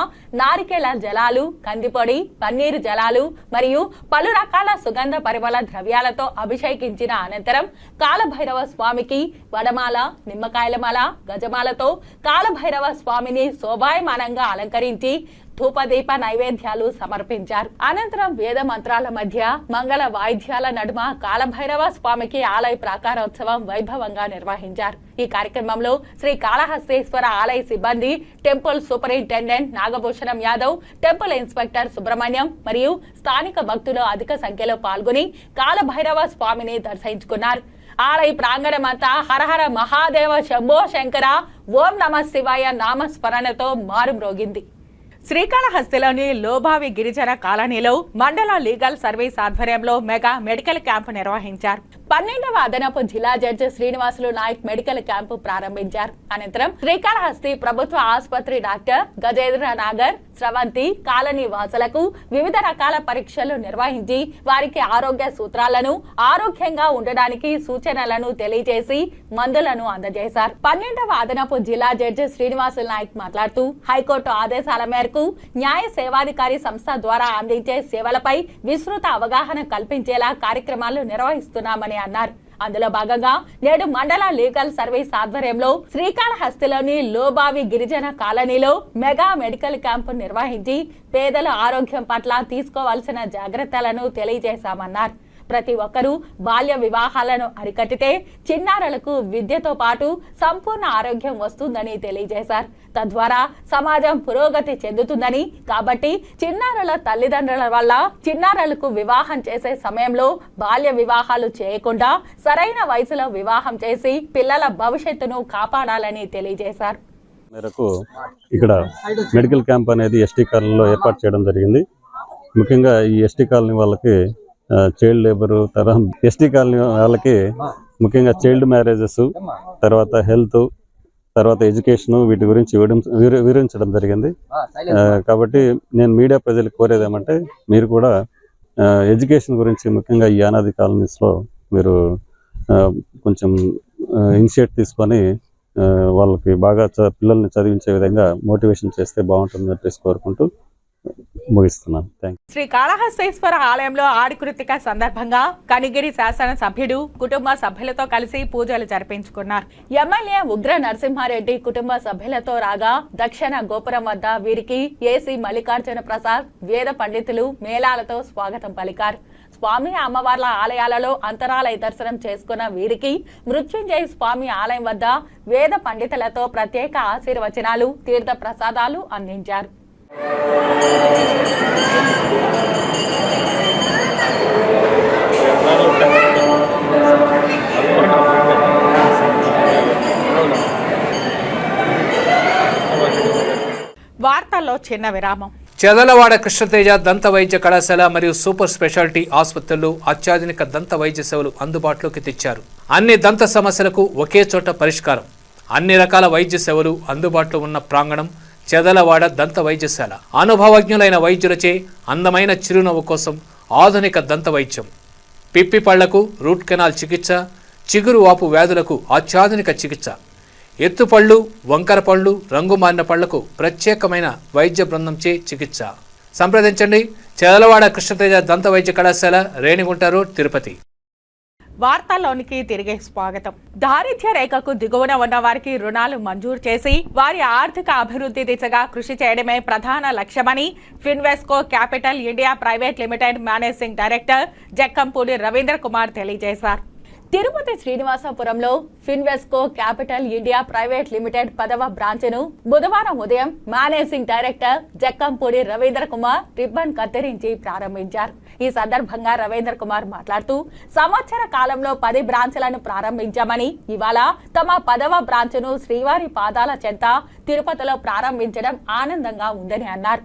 నారికేళ జలాలు, కందిపొడి, పన్నీరు జలాలు మరియు పలు రకాల సుగంధ పరిమళ ద్రవ్యాలతో అభిషేకించిన అనంతరం కాళభైరవ స్వామికి వడమాల, నిమ్మకాయల మాల, గజమాలతో కాళభైరవ స్వామిని శోభాయమానంగా అలంకరించి ధూపదీప నైవేద్యాలు సమర్పించారు. అనంతరం వేద మంత్రాల మధ్య మంగళ వాయిద్యాల నడుమ కాళభైరవ స్వామికి ఆలయ ప్రాకారోత్సవం వైభవంగా నిర్వహించారు. ఈ కార్యక్రమంలో శ్రీ కాళహస్తీశ్వర ఆలయ సిబ్బంది, temple superintendent Nagabhushanam Yadav, temple inspector Subrahmanyam మరియు స్థానిక భక్తులు అధిక సంఖ్యలో పాల్గొని కాళభైరవ స్వామిని దర్శించుకున్నారు. ఆలయ ప్రాంగణమంతా హరహర మహాదేవ శంభో శంకర ఓం నమ శివాయ నామస్మరణతో మారుమ్రోగింది. శ్రీకాళహస్తిలోని లోబావి గిరిజన కాలనీలో మండల లీగల్ సర్వీస్ ఆధ్వర్యంలో మెగా మెడికల్ క్యాంపు నిర్వహించారు. 12వ అదనపు జిల్లా జడ్జి శ్రీనివాసులు నాయక్ మెడికల్ క్యాంపు ప్రారంభించారు. అనంతరం శ్రీకాళహస్తి ప్రభుత్వ ఆసుపత్రి డాక్టర్ గజేంద్ర నాగర్ స్రవంతి కాలనీ వాసులకు వివిధ రకాల పరీక్షలు నిర్వహించి వారికి ఆరోగ్య సూత్రాలను, ఆరోగ్యంగా ఉండడానికి సూచనలను తెలియజేసి మందులను అందజేశారు. 12వ అదనపు జిల్లా జడ్జి శ్రీనివాసులు నాయక్ మాట్లాడుతూ హైకోర్టు ఆదేశాల మేరకు న్యాయ సేవాధికారి సంస్థ ద్వారా అందించే సేవలపై విస్తృత అవగాహన కల్పించేలా కార్యక్రమాలు నిర్వహిస్తున్నామని అన్నారు. అందులో భాగంగా నేడు మండల లీగల్ సర్వీస్ ఆధ్వర్యంలో శ్రీకాళహస్తిలోని లోబావి గిరిజన కాలనీలో మెగా మెడికల్ క్యాంపు నిర్వహించి పేదల ఆరోగ్యం పట్ల తీసుకోవాల్సిన జాగ్రత్తలను తెలియజేశామన్నారు. ప్రతి ఒక్కరూ బాల్య వివాహాలను అరికట్టితే చిన్నారులకు విద్యతో పాటు సంపూర్ణ ఆరోగ్యం వస్తుందని తెలియజేశారు. తద్వారా సమాజం పురోగతి చెందుతుందని, కాబట్టి చిన్నారుల తల్లిదండ్రుల వల్ల చిన్నారులకు వివాహం చేసే సమయంలో బాల్య వివాహాలు చేయకుండా సరైన వయసులో వివాహం చేసి పిల్లల భవిష్యత్తును కాపాడాలని తెలియజేశారు. మేరకు ఇక్కడ మెడికల్ క్యాంప్ అనేది ఎస్టీ కాలనీలో ఏర్పాటు చేయడం జరిగింది. ముఖ్యంగా ఈ ఎస్టీ కాలనీ వాళ్ళకి చైల్డ్ లేబర్ ఎస్టీ కాలనీ వాళ్ళకి ముఖ్యంగా చైల్డ్ మ్యారేజెస్, తర్వాత హెల్త్, తర్వాత ఎడ్యుకేషన్, వీటి గురించి వివరించడం జరిగింది. కాబట్టి నేను మీడియా ప్రజలకు కోరేది ఏమంటే మీరు కూడా ఎడ్యుకేషన్ గురించి ముఖ్యంగా ఈ అనాథ కాలనీస్లో మీరు కొంచెం ఇనిషియేట్ తీసుకొని వాళ్ళకి బాగా పిల్లల్ని చదివించే విధంగా మోటివేషన్ చేస్తే బాగుంటుందని చెప్పేసి కోరుకుంటూ ముగిస్తున్నాను. శ్రీ కాళహస్తీశ్వర ఆలయంలో ఆడి కృతిక సందర్భంగా కనిగిరి శాసన సభ్యుడు కుటుంబ సభ్యులతో కలిసి పూజలు జరిపించుకున్నారు. ఎమ్మెల్యే ఉగ్ర నరసింహారెడ్డి కుటుంబ సభ్యులతో రాగా దక్షిణ గోపురం వద్ద వీరికి ఏసీ మల్లికార్జున ప్రసాద్ వేద పండితులు మేళాలతో స్వాగతం పలికారు. స్వామి అమ్మవార్ల ఆలయాలలో అంతరాలయ దర్శనం చేసుకున్న వీరికి మృత్యుంజయ స్వామి ఆలయం వద్ద వేద పండితులతో ప్రత్యేక ఆశీర్వచనాలు, తీర్థ ప్రసాదాలు అందించారు. వార్తల్లో చిన్న విరామం. చెదలవాడ కృష్ణతేజ దంత వైద్య కళాశాల మరియు సూపర్ స్పెషాలిటీ ఆసుపత్రుల్లో అత్యాధునిక దంత వైద్య సేవలు అందుబాటులోకి తెచ్చారు. అన్ని దంత సమస్యలకు ఒకే చోట పరిష్కారం. అన్ని రకాల వైద్య సేవలు అందుబాటులో ఉన్న ప్రాంగణం చెదలవాడ దంత వైద్యశాల. అనుభవజ్ఞులైన వైద్యులచే అందమైన చిరునవ్వు కోసం ఆధునిక దంత వైద్యం, పిప్పి పళ్లకు రూట్ కెనాల్ చికిత్స, చిగురు వాపు వ్యాధులకు అత్యాధునిక చికిత్స, ఎత్తుపళ్ళు, వంకర పళ్ళు, రంగు మారిన పళ్లకు ప్రత్యేకమైన వైద్య బృందంచే చికిత్స. సంప్రదించండి చెదలవాడ కృష్ణతేజ దంత వైద్య కళాశాల, రేణిగుంట రోడ్, తిరుపతి. వార్తల్లోనికి తిరిగే స్వాగతం. దారిద్ర్య రేఖకు దిగువన ఉన్న వారికి రుణాలు మంజూరు చేసి వారి ఆర్థిక అభివృద్ధి దిశగా కృషి చేయడమే ప్రధాన లక్ష్యమని Finvesco capital India private limited managing director Jakkampudi Ravindra Kumar తెలియజేశారు. తిరుపతి శ్రీనివాసపురంలో Finvesco capital India private limited 10వ బ్రాంచ్ను బుధవారం ఉదయం managing director Jakkampudi Ravindra Kumar ribbon కత్తిరించి ప్రారంభించారు. ఈ సందర్భంగా రవీంద్ర కుమార్ మాట్లాడుతూ సంవత్సర కాలంలో 10 బ్రాంచ్లను ప్రారంభించామని, ఇవాళ తమ 10వ బ్రాంచ్ను శ్రీవారి పాదాల చెంత తిరుపతిలో ప్రారంభించడం ఆనందంగా ఉందని అన్నారు.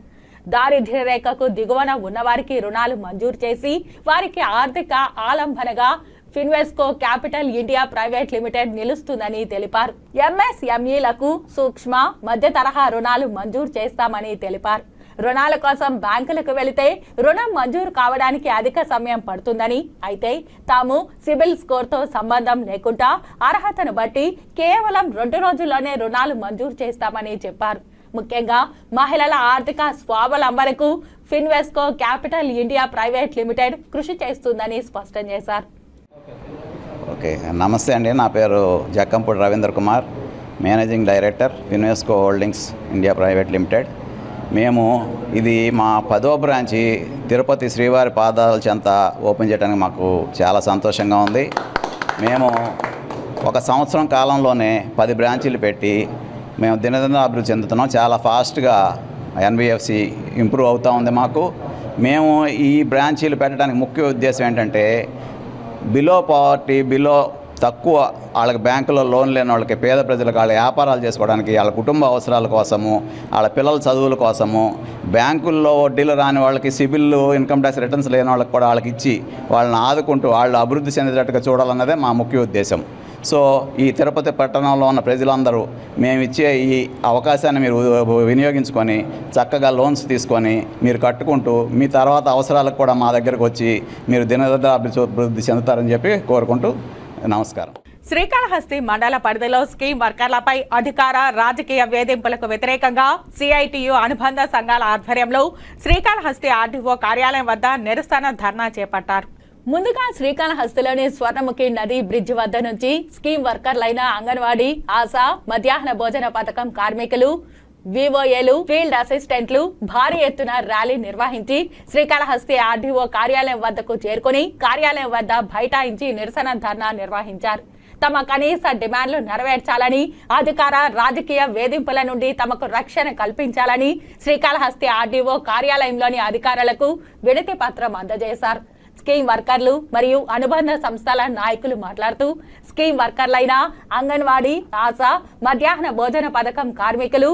దారిద్ర్య రేఖకు దిగువన ఉన్నవారికి రుణాలు మంజూరు చేసి వారికి ఆర్థిక ఆలంబనగా Finvesco capital India private limited నిలుస్తుందని తెలిపారు. ఎంఎస్ఎంఈలకు సూక్ష్మ మధ్య తరహా రుణాలు మంజూరు చేస్తామని తెలిపారు. రుణాల కోసం బ్యాంకులకు వెళితే రుణం మంజూరు కావడానికి అధిక సమయం పడుతుందని, అయితే తాము సిబిల్ స్కోర్తో సంబంధం లేకుండా అర్హతను బట్టి కేవలం 2 రోజుల్లోనే రుణాలు మంజూరు చేస్తామని చెప్పారు. ముఖ్యంగా మహిళల ఆర్థిక స్వావలంబనకు Finvesco capital India private limited కృషి చేస్తుందని స్పష్టం చేశారు. ఓకే, నమస్తే అండి. నా పేరు Jakkampudi Ravindra Kumar, managing director Finvesco holdings India private limited. మేము ఇది మా 10వ బ్రాంచి తిరుపతి శ్రీవారి పాదాల చెంత ఓపెన్ చేయడానికి మాకు చాలా సంతోషంగా ఉంది. మేము 1 సంవత్సరం కాలంలోనే 10 బ్రాంచీలు పెట్టి మేము దినదిన అభివృద్ధి చెందుతున్నాం. చాలా ఫాస్ట్గా ఎన్బిఎఫ్సి ఇంప్రూవ్ అవుతూ ఉంది మాకు. మేము ఈ బ్రాంచీలు పెట్టడానికి ముఖ్య ఉద్దేశం ఏంటంటే బిలో పావర్టీ, బిలో తక్కువ వాళ్ళకి బ్యాంకులో లోన్ లేని వాళ్ళకి, పేద ప్రజలకు వాళ్ళ వ్యాపారాలు చేసుకోవడానికి, వాళ్ళ కుటుంబ అవసరాల కోసము, వాళ్ళ పిల్లల చదువుల కోసము, బ్యాంకుల్లో వడ్డీలు రాని వాళ్ళకి, సిబిల్ ఇన్కమ్ ట్యాక్స్ రిటర్న్స్ లేని వాళ్ళకి కూడా వాళ్ళకి ఇచ్చి వాళ్ళని ఆదుకుంటూ వాళ్ళు అభివృద్ధి చెందేటట్టుగా చూడాలన్నదే మా ముఖ్య ఉద్దేశం. సో ఈ తిరుపతి పట్టణంలో ఉన్న ప్రజలందరూ మేము ఇచ్చే ఈ అవకాశాన్ని మీరు వినియోగించుకొని చక్కగా లోన్స్ తీసుకొని మీరు కట్టుకుంటూ మీ తర్వాత అవసరాలకు కూడా మా దగ్గరకు వచ్చి మీరు దినదిన అభివృద్ధి చెందుతారని చెప్పి కోరుకుంటూ నమస్కారం. శ్రీకాళహస్తి మండల పరిధిలో స్కీమ్ వర్కర్లపై అధికార రాజకీయ వేధింపులకు వ్యతిరేకంగా సిఐటియు అనుబంధ సంఘాల ఆధ్వర్యంలో శ్రీకాళహస్తి ఆర్డీఓ కార్యాలయం వద్ద నిరసన ధర్నా చేపట్టారు. ముందుగా శ్రీకాళహస్తిలోని స్వర్ణముఖి నది బ్రిడ్జ్ వద్ద నుంచి స్కీమ్ వర్కర్లైన అంగన్వాడీ, ఆశా, మధ్యాహ్న భోజన పథకం కార్మికులు, వివోఏలు, ఫీల్డ్ అసిస్టెంట్లు భారీ ఎత్తున ర్యాలీ నిర్వహించి శ్రీకాళహస్తి ఆర్డీఓ కార్యాలయం వద్దకు చేరుకుని కార్యాలయం వద్ద బైఠాయించి నిరసన ధర్నా నిర్వహించారు. తమ కనీస డిమాండ్లు నెరవేర్చాలని, అధికార రాజకీయ వేధింపుల నుండి తమకు రక్షణ కల్పించాలని శ్రీకాళహస్తి ఆర్డీఓ కార్యాలయంలోని అధికారులకు వినతి పత్రం అందజేశారు. స్కీమ్ వర్కర్లు మరియు అనుబంధ సంస్థల నాయకులు మాట్లాడుతూ స్కీమ్ వర్కర్లైన అంగన్వాడీ, ఆశా, మధ్యాహ్న భోజన పథకం కార్మికులు,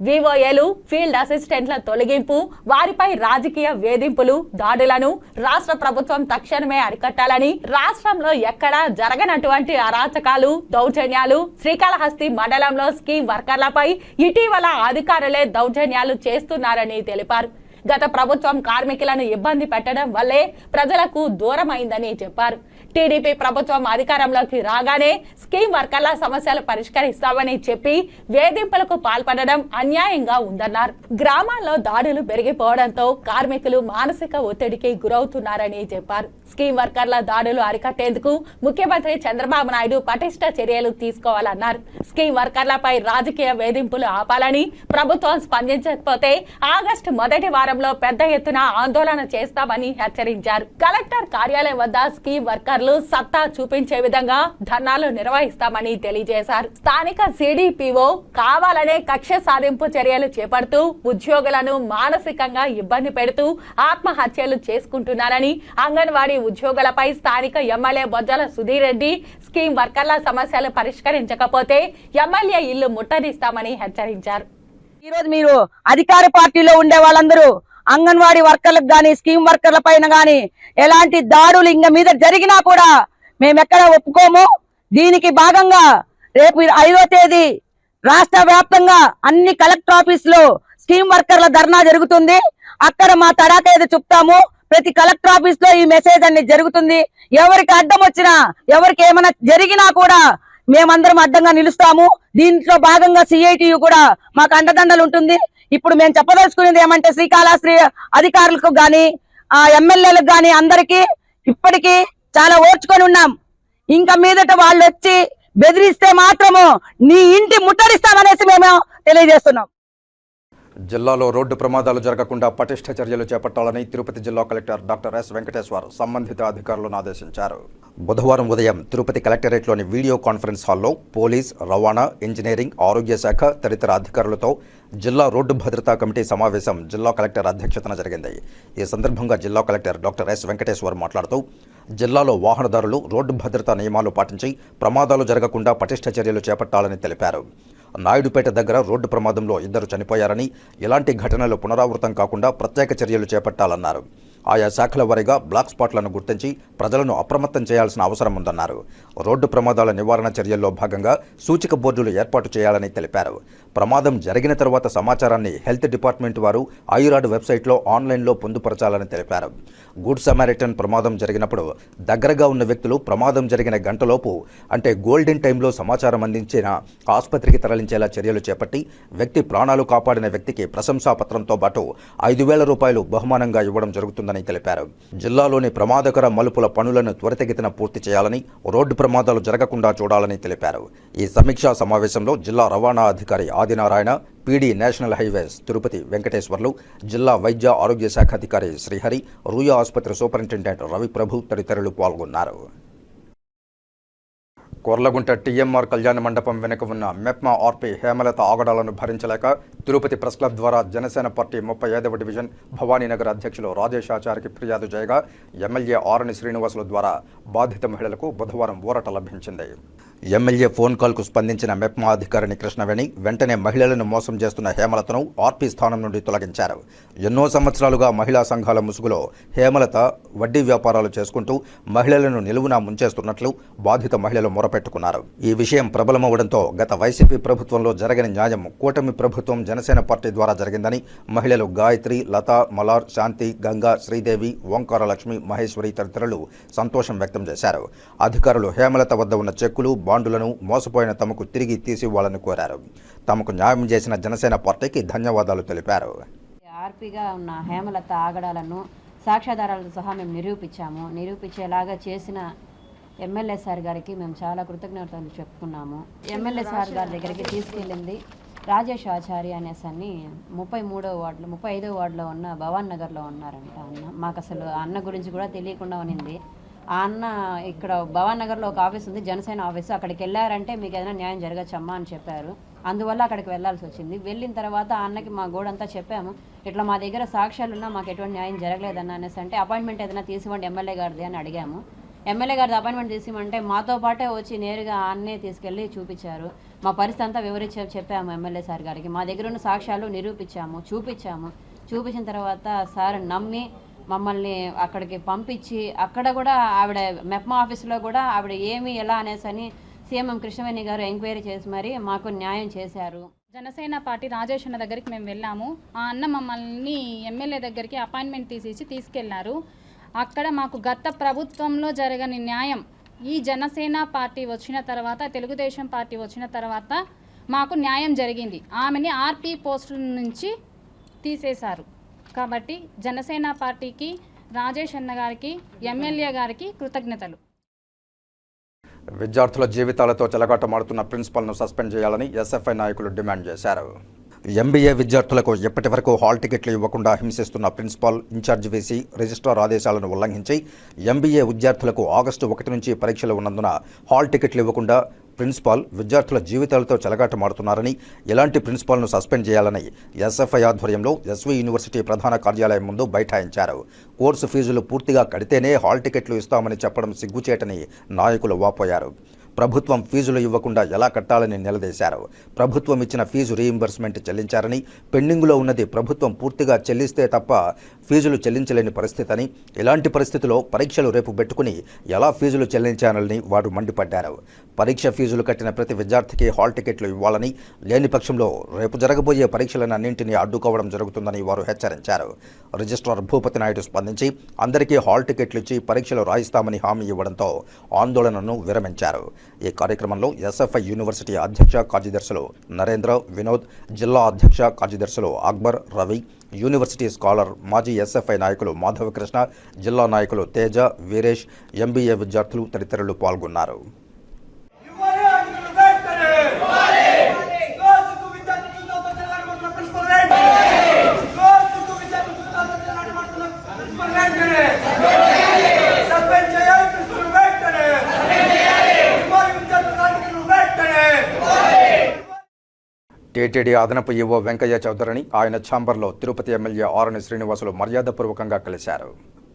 వివోఏలు, ఫీల్డ్ అసిస్టెంట్ల తొలగింపు, వారిపై రాజకీయ వేధింపులు, దాడులను రాష్ట్ర ప్రభుత్వం తక్షణమే అరికట్టాలని, రాష్ట్రంలో ఎక్కడా జరగనటువంటి అరాచకాలు, దౌర్జన్యాలు శ్రీకాళహస్తి మండలంలో స్కీమ్ వర్కర్లపై ఇటీవల అధికారులే దౌర్జన్యాలు చేస్తున్నారని తెలిపారు. గత ప్రభుత్వం కార్మికులను ఇబ్బంది పెట్టడం వల్లే ప్రజలకు దూరమైందని చెప్పారు. టీడీపీ ప్రభుత్వం అధికారంలోకి రాగానే స్కీమ్ వర్కర్ల సమస్యలు పరిష్కరిస్తామని చెప్పి వేధింపులకు పాల్పడడం అన్యాయంగా ఉందన్నారు. గ్రామాల్లో దాడులు పెరిగిపోవడంతో కార్మికులు మానసిక ఒత్తిడికి గురవుతున్నారని చెప్పారు. స్కీమ్ వర్కర్ల దాడులు అరికట్టేందుకు ముఖ్యమంత్రి చంద్రబాబు నాయుడు పటిష్ట చర్యలు తీసుకోవాలన్నారు. స్కీమ్ వర్కర్లపై రాజకీయ వేధింపులు ఆపాలని, ప్రభుత్వం స్పందించకపోతే ఆగస్టు మొదటి వారంలో పెద్ద ఎత్తున ఆందోళన చేస్తామని హెచ్చరించారు. కలెక్టర్ కార్యాలయం వద్ద స్కీమ్ వర్కర్లు సత్తా చూపించే విధంగా ధర్నాలు నిర్వహిస్తామని తెలియజేశారు. స్థానిక సిడిపిఓ కావాలనే కక్ష సాధింపు చర్యలు చేపడుతూ ఉద్యోగులను మానసికంగా ఇబ్బంది పెడుతూ ఆత్మహత్యలు చేసుకుంటున్నారని, అంగన్వాడీ ఉద్యోగులపై స్థానిక ఎమ్మెల్యే బొజ్జల సుధీర్ రెడ్డి స్కీమ్ వర్కర్ల సమస్యలు పరిష్కరించకపోతే ఎమ్మెల్యే ఇల్లు ముట్టడిస్తామని హెచ్చరించారు. ఈ రోజు మీరు అధికార పార్టీలో ఉండే వాళ్ళందరూ అంగన్వాడీ వర్కర్లకు గాని, స్కీమ్ వర్కర్ల పైన గాని ఎలాంటి దాడులు ఇంక మీద జరిగినా కూడా మేమెక్కడ ఒప్పుకోము. దీనికి భాగంగా రేపు 5వ తేదీ రాష్ట్ర వ్యాప్తంగా అన్ని కలెక్టర్ ఆఫీస్ లో స్కీమ్ వర్కర్ల ధర్నా జరుగుతుంది. అక్కడ మా తడాకేది చెప్తాము. ప్రతి కలెక్టర్ ఆఫీస్ లో ఈ మెసేజ్ అన్ని జరుగుతుంది. ఎవరికి అడ్డం వచ్చినా, ఎవరికి ఏమైనా జరిగినా కూడా మేమందరం అడ్డంగా నిలుస్తాము. దీంట్లో భాగంగా సిఐటియు కూడా మాకు అండదండలు ఉంటుంది. ఇప్పుడు మేము చెప్పదలుచుకునేది ఏమంటే శ్రీకాళహస్తి అధికారులకు గాని, ఎమ్మెల్యేలకు గాని అందరికీ ఇప్పటికీ చాలా ఓర్చుకొని ఉన్నాం. ఇంకా మీదట వాళ్ళు వచ్చి బెదిరిస్తే మాత్రము నీ ఇంటి ముట్టడిస్తామనేసి మేము తెలియజేస్తున్నాం. జిల్లాలో రోడ్డు ప్రమాదాలు జరగకుండా పటిష్ట చర్యలు చేపట్టాలని తిరుపతి జిల్లా కలెక్టర్ డాక్టర్ ఎస్ వెంకటేశ్వర్ సంబంధిత అధికారులను ఆదేశించారు. బుధవారం ఉదయం తిరుపతి కలెక్టరేట్లోని వీడియో కాన్ఫరెన్స్ హాల్లో పోలీస్, రవాణా, ఇంజనీరింగ్, ఆరోగ్య శాఖ తదితర అధికారులతో జిల్లా రోడ్డు భద్రతా కమిటీ సమావేశం జిల్లా కలెక్టర్ అధ్యక్షతన జరిగింది. ఈ సందర్భంగా జిల్లా కలెక్టర్ డాక్టర్ ఎస్ వెంకటేశ్వర్ మాట్లాడుతూ జిల్లాలో వాహనదారులు రోడ్డు భద్రతా నియమాలు పాటించి ప్రమాదాలు జరగకుండా పటిష్ట చర్యలు చేపట్టాలని తెలిపారు. నాయుడుపేట దగ్గర రోడ్డు ప్రమాదంలో 2 చనిపోయారని, ఇలాంటి ఘటనలు పునరావృతం కాకుండా ప్రత్యేక చర్యలు చేపట్టాలన్నారు. ఆయా శాఖల వారీగా బ్లాక్ స్పాట్లను గుర్తించి ప్రజలను అప్రమత్తం చేయాల్సిన అవసరం ఉందన్నారు. రోడ్డు ప్రమాదాల నివారణ చర్యల్లో భాగంగా సూచిక బోర్డులు ఏర్పాటు చేయాలని తెలిపారు. ప్రమాదం జరిగిన తర్వాత సమాచారాన్ని హెల్త్ డిపార్ట్మెంట్ వారు ఐరాడ్ వెబ్సైట్లో ఆన్లైన్లో పొందుపరచాలని తెలిపారు. గుడ్ సమారిటన్ ప్రమాదం జరిగినప్పుడు దగ్గరగా ఉన్న వ్యక్తులు ప్రమాదం జరిగిన గంటలోపు అంటే గోల్డెన్ టైంలో సమాచారం అందించిన ఆసుపత్రికి తరలించేలా చర్యలు చేపట్టి వ్యక్తి ప్రాణాలు కాపాడిన వ్యక్తికి ప్రశంసాపత్రంతో పాటు 5,000 రూపాయలు బహుమానంగా ఇవ్వడం జరుగుతుందని తెలిపారు. జిల్లాలోని ప్రమాదకర మలుపుల పనులను త్వరితగతిన పూర్తి చేయాలని, రోడ్డు ప్రమాదాలు జరగకుండా చూడాలని తెలిపారు. ఈ సమీక్షా సమావేశంలో జిల్లా రవాణా అధికారి Adinarayana, PD national highways Tirupati Venkateswarlu, జిల్లా వైద్య ఆరోగ్య శాఖ అధికారి శ్రీహరి, రూయా ఆసుపత్రి సూపరింటెండెంట్ రవిప్రభు తదితరులు పాల్గొన్నారు. కొర్లగుంట టీఎంఆర్ కళ్యాణ మండపం వెనుక ఉన్న మెప్మా ఆర్పీ హేమలత ఆగడాలను భరించలేక తిరుపతి ప్రెస్ క్లబ్ ద్వారా జనసేన పార్టీ 35వ డివిజన్ భవానీనగర్ అధ్యక్షులు రాజేష్ ఆచార్యకి ఫిర్యాదు చేయగా ఎమ్మెల్యే ఆరణి శ్రీనివాసుల ద్వారా బాధిత మహిళలకు బుధవారం ఊరట లభించింది. ఎమ్మెల్యే ఫోన్ కాల్కు స్పందించిన మెప్మా అధికారిని కృష్ణవేణి వెంటనే మహిళలను మోసం చేస్తున్న హేమలతను ఆర్పీ స్థానం నుండి తొలగించారు. ఎన్నో సంవత్సరాలుగా మహిళా సంఘాల ముసుగులో హేమలత వడ్డీ వ్యాపారాలు చేసుకుంటూ మహిళలను నిలువునా ముంచేస్తున్నట్లు బాధిత మహిళలు మొరపెట్టుకున్నారు. ఈ విషయం ప్రబలమవడంతో గత వైసీపీ ప్రభుత్వంలో జరగని న్యాయం కూటమి ప్రభుత్వం జనసేన పార్టీ ద్వారా జరిగిందని మహిళలు గాయత్రి, లత, మలార్, శాంతి, గంగా, శ్రీదేవి, ఓంకార లక్ష్మి, మహేశ్వరి తదితరులు సంతోషం వ్యక్తం చేశారు. అధికారులు హేమలత వద్ద ఉన్న చెక్కులు, బాండులను మోసపోయిన తమకు తిరిగి తీసివ్వాలని కోరారు. తమకు న్యాయం చేసిన జనసేన పార్టీకి ధన్యవాదాలు తెలిపారు. ఆర్పీగా ఉన్న హేమలత ఆగడాలను సాక్ష్యాధారాలతో సహా మేము నిరూపించేలాగా చేసిన ఎమ్మెల్యే సార్ గారికి మేము చాలా కృతజ్ఞతలు చెప్పుకున్నాము. ఎమ్మెల్యే సార్ గారి దగ్గరికి తీసుకెళ్ళింది రాజేష్ ఆచార్య అనేసని 33వ వార్డులో 35వ వార్డులో ఉన్న భవాన్ నగర్లో ఉన్నారంట అన్న. మాకు అసలు అన్న గురించి కూడా తెలియకుండా ఉన్నింది. ఆ అన్న ఇక్కడ భవాన్ నగర్లో ఒక ఆఫీస్ ఉంది, జనసేన ఆఫీసు, అక్కడికి వెళ్ళారంటే మీకు ఏదైనా న్యాయం జరగచ్చమ్మా అని చెప్పారు. అందువల్ల అక్కడికి వెళ్ళాల్సి వచ్చింది. వెళ్ళిన తర్వాత ఆ అన్నకి మా గోడంతా చెప్పాము, ఇట్లా మా దగ్గర సాక్ష్యాలు ఉన్నా మాకు ఎటువంటి న్యాయం జరగలేదన్న అనేసి అంటే అపాయింట్మెంట్ ఏదైనా తీసివ్వండి ఎమ్మెల్యే గారిది అని అడిగాము. ఎమ్మెల్యే గారిది అపాయింట్మెంట్ తీసివ్వమంటే మాతో పాటే వచ్చి నేరుగా అన్నే తీసుకెళ్ళి చూపించారు. మా పరిస్థితి అంతా వివరించి చెప్పాము ఎమ్మెల్యే సార్ గారికి. మా దగ్గర ఉన్న సాక్ష్యాలు చూపించిన తర్వాత సార్ నమ్మి మమ్మల్ని అక్కడికి పంపించి అక్కడ కూడా ఆవిడ మెప్మా ఆఫీసులో కూడా ఆవిడ ఎలా అనేసని సీఎం కృష్ణవేణి గారు ఎంక్వైరీ చేసి మరి మాకు న్యాయం చేశారు. జనసేన పార్టీ రాజేష్ అన్న దగ్గరికి మేము వెళ్ళాము. ఆ అన్న మమ్మల్ని ఎమ్మెల్యే దగ్గరికి అపాయింట్మెంట్ తీసుకెళ్లారు. అక్కడ మాకు గత ప్రభుత్వంలో జరగని న్యాయం ఈ జనసేన పార్టీ వచ్చిన తర్వాత, తెలుగుదేశం పార్టీ వచ్చిన తర్వాత మాకు న్యాయం జరిగింది. ఆమెని ఆర్పీ పోస్టుల నుంచి తీసేశారు. కాబట్టి జనసేన పార్టీకి, రాజేష్ అన్న గారికి, ఎమ్మెల్యే గారికి కృతజ్ఞతలు. విద్యార్థుల జీవితాలతో చెలగాటమాడుతున్న ప్రిన్సిపల్ను సస్పెండ్ చేయాలని ఎస్ఎఫ్ఐ నాయకులు డిమాండ్ చేశారు. ఎంబీఏ విద్యార్థులకు ఎప్పటి వరకు హాల్ టికెట్లు ఇవ్వకుండా హింసిస్తున్న ప్రిన్సిపాల్, ఇన్ఛార్జ్ వీసీ, రిజిస్ట్రార్ ఆదేశాలను ఉల్లంఘించి ఎంబీఏ విద్యార్థులకు ఆగస్టు 1 నుంచి పరీక్షలు ఉన్నందున హాల్ టికెట్లు ఇవ్వకుండా ప్రిన్సిపాల్ విద్యార్థుల జీవితాలతో చెలగాటమాడుతున్నారని, ఇలాంటి ప్రిన్సిపాల్ను సస్పెండ్ చేయాలని ఎస్ఎఫ్ఐ ఆధ్వర్యంలో ఎస్వి యూనివర్సిటీ ప్రధాన కార్యాలయం ముందు బైఠాయించారు. కోర్సు ఫీజులు పూర్తిగా కడితేనే హాల్ టికెట్లు ఇస్తామని చెప్పడం సిగ్గుచేటని నాయకులు వాపోయారు. ప్రభుత్వం ఫీజులు ఇవ్వకుండా ఎలా కట్టాలని నిలదీశారు. ప్రభుత్వం ఇచ్చిన ఫీజు రీయింబర్స్మెంట్ చెల్లించారని, పెండింగులో ఉన్నది ప్రభుత్వం పూర్తిగా చెల్లిస్తే తప్ప ఫీజులు చెల్లించలేని పరిస్థితి అని, ఇలాంటి పరిస్థితిలో పరీక్షలు రేపు పెట్టుకుని ఎలా ఫీజులు చెల్లించాలని వారు మండిపడ్డారు. పరీక్ష ఫీజులు కట్టిన ప్రతి విద్యార్థికి హాల్ టికెట్లు ఇవ్వాలని, లేని పక్షంలో రేపు జరగబోయే పరీక్షలన్నింటినీ అడ్డుకోవడం జరుగుతుందని వారు హెచ్చరించారు. రిజిస్ట్రార్ భూపతి నాయుడు స్పందించి అందరికీ హాల్ టికెట్లు ఇచ్చి పరీక్షలు రాయిస్తామని హామీ ఇవ్వడంతో ఆందోళనను విరమించారు. ఈ కార్యక్రమంలో ఎస్ఎఫ్ఐ యూనివర్సిటీ అధ్యక్ష కార్యదర్శులు నరేంద్ర, వినోద్, జిల్లా అధ్యక్ష కార్యదర్శులు అక్బర్, రవి, యూనివర్సిటీ స్కాలర్, మాజీ ఎస్ఎఫ్ఐ నాయకులు మాధవకృష్ణ, జిల్లా నాయకులు తేజ, వీరేష్, ఎంబీఏ విద్యార్థులు తదితరులు పాల్గొన్నారు. టీటీడీ అదనపు ఈవో వెంకయ్య చౌదరిని ఆయన ఛాంబర్లో తిరుపతి ఎమ్మెల్యే ఆరణి శ్రీనివాసులు మర్యాదపూర్వకంగా కలిశారు.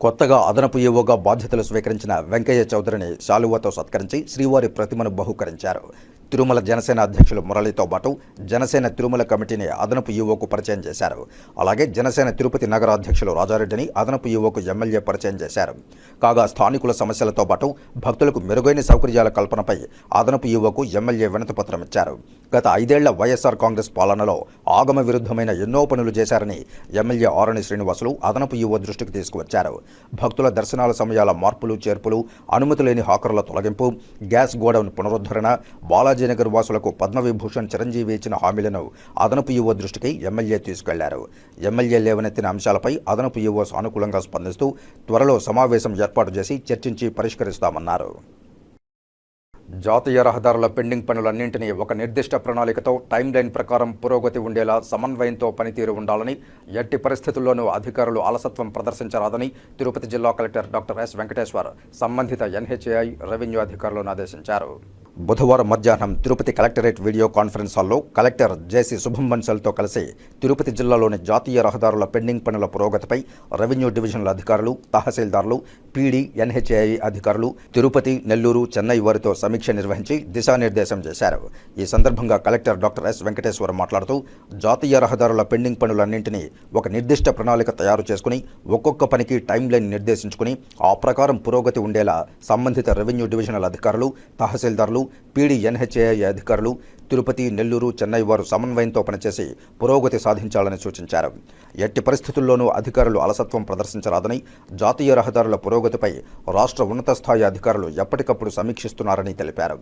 కొత్తగా అదనపు ఈవోగా బాధ్యతలు స్వీకరించిన వెంకయ్య చౌదరిని శాలువాతో సత్కరించి శ్రీవారి ప్రతిమను బహుకరించారు. తిరుమల జనసేన అధ్యక్షులు మురళితో పాటు జనసేన తిరుమల కమిటీని అదనపు ఈవోకు పరిచయం చేశారు. అలాగే జనసేన తిరుపతి నగర అధ్యక్షులు రాజారెడ్డిని అదనపు ఈవోకు ఎమ్మెల్యే పరిచయం చేశారు. కాగా స్థానికుల సమస్యలతో పాటు భక్తులకు మెరుగైన సౌకర్యాల కల్పనపై అదనపు ఈవోకు ఎమ్మెల్యే వినతిపత్రం ఇచ్చారు. గత 5 ఏళ్ల వైఎస్ఆర్ కాంగ్రెస్ పాలనలో ఆగమ విరుద్ధమైన ఎన్నో పనులు చేశారని ఎమ్మెల్యే ఆరణి శ్రీనివాసులు అదనపు ఈవో దృష్టికి తీసుకువచ్చారు. భక్తుల దర్శనాల సమయాల మార్పులు చేర్పులు, అనుమతి లేని హాకర్ల తొలగింపు, గ్యాస్ గోడౌన్ పునరుద్ధరణ, బాలాజీనగర్ వాసులకు పద్మవిభూషణ్ చిరంజీవి ఇచ్చిన హామీలను అదనపు ఈవో దృష్టికి ఎమ్మెల్యే తీసుకెళ్లారు. ఎమ్మెల్యే లేవనెత్తిన అంశాలపై అదనపు ఈవో సానుకూలంగా స్పందిస్తూ త్వరలో సమావేశం ఏర్పాటు చేసి చర్చించి పరిష్కరిస్తామన్నారు. జాతీయ రహదారుల పెండింగ్ పనులన్నింటినీ ఒక నిర్దిష్ట ప్రణాళికతో టైం లైన్ ప్రకారం పురోగతి ఉండేలా సమన్వయంతో పనితీరు ఉండాలని, ఎట్టి పరిస్థితుల్లోనూ అధికారులు అలసత్వం ప్రదర్శించరాదని తిరుపతి జిల్లా కలెక్టర్ డాక్టర్ ఎస్ వెంకటేశ్వర్ సంబంధిత ఎన్హెచ్ఏఐ రెవెన్యూ అధికారులను ఆదేశించారు. బుధవారం మధ్యాహ్నం తిరుపతి కలెక్టరేట్ వీడియో కాన్ఫరెన్స్ హాల్లో కలెక్టర్ జేసీ శుభం బన్సల్తో కలిసి తిరుపతి జిల్లాలోని జాతీయ రహదారుల పెండింగ్ పనుల పురోగతిపై రెవెన్యూ డివిజన్ల అధికారులు, తహసీల్దార్లు, పీడీ, ఎన్హెచ్ఏఐ అధికారులు, తిరుపతి, నెల్లూరు, చెన్నై వారితో సమీక్ష నిర్వహించి దిశానిర్దేశం చేశారు. ఈ సందర్భంగా కలెక్టర్ డాక్టర్ ఎస్ వెంకటేశ్వర్ మాట్లాడుతూ జాతీయ రహదారుల పెండింగ్ పనులన్నింటినీ ఒక నిర్దిష్ట ప్రణాళిక తయారు చేసుకుని ఒక్కొక్క పనికి టైం లైన్ నిర్దేశించుకుని ఆ ప్రకారం పురోగతి ఉండేలా సంబంధిత రెవెన్యూ డివిజనల్ అధికారులు, తహసీల్దార్లు, పీడీ, ఎన్హెచ్ఏఐ అధికారులు, తిరుపతి, నెల్లూరు, చెన్నై వారు సమన్వయంతో పనిచేసి పురోగతి సాధించాలని సూచించారు. ఎట్టి పరిస్థితుల్లోనూ అధికారులు అలసత్వం ప్రదర్శించరాదని, జాతీయ రహదారుల పురోగతిపై రాష్ట్ర ఉన్నత స్థాయి అధికారులు ఎప్పటికప్పుడు సమీక్షిస్తున్నారని తెలిపారు.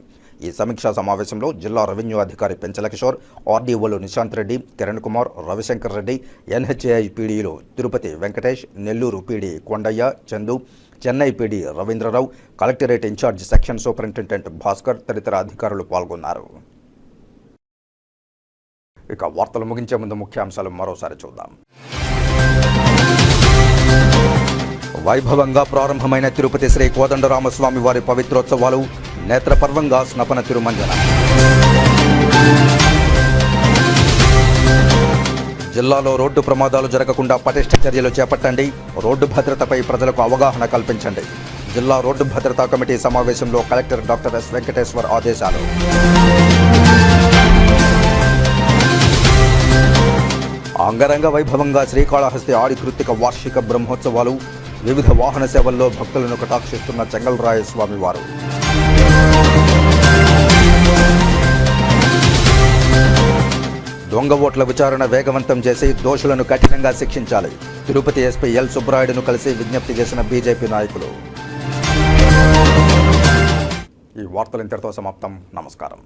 ఈ సమీక్షా సమావేశంలో జిల్లా రెవెన్యూ అధికారి పెంచల కిషోర్, ఆర్డీఓలు నిశాంత్ రెడ్డి, కిరణ్ కుమార్, రవిశంకర్ రెడ్డి, ఎన్హెచ్ఏఐ పీడీలు Tirupati Venkatesh, Nellore PD Kondaiah, Chandu, Chennai PD Ravindrarao, collectorate incharge section superintendent Bhaskar తదితర అధికారులు పాల్గొన్నారు. ఇక వార్తలు ముగించే ముందు ముఖ్యాంశాలు మరోసారి చూద్దాం. వైభవంగా ప్రారంభమైన తిరుపతి శ్రీ కోదండరామస్వామి వారి పవిత్రోత్సవాలు, నేత్రపర్వంగా స్నపన తిరుమంజన. జిల్లాలో రోడ్డు ప్రమాదాలు జరగకుండా పటిష్ట చర్యలు చేపట్టండి, రోడ్డు భద్రతపై ప్రజలకు అవగాహన కల్పించండి. జిల్లా రోడ్డు భద్రతా కమిటీ సమావేశంలో కలెక్టర్ డాక్టర్ ఎస్ వెంకటేశ్వర్ ఆదేశాలు. అంగరంగ వైభవంగా శ్రీకాళహస్తి ఆడికృత్తిక వార్షిక బ్రహ్మోత్సవాలు, వివిధ వాహన సేవల్లో భక్తులను కటాక్షిస్తున్న చెంగల్రాయ స్వామివారు. దొంగ ఓట్ల విచారణ వేగవంతం చేసి దోషులను కఠినంగా శిక్షించాలి, తిరుపతి ఎస్పీ ఎల్ సుబ్బరాయుడును కలిసి విజ్ఞప్తి చేసిన బీజేపీ నాయకులు. ఈ వార్తలు ఇంతటితో సమాప్తం. నమస్కారం.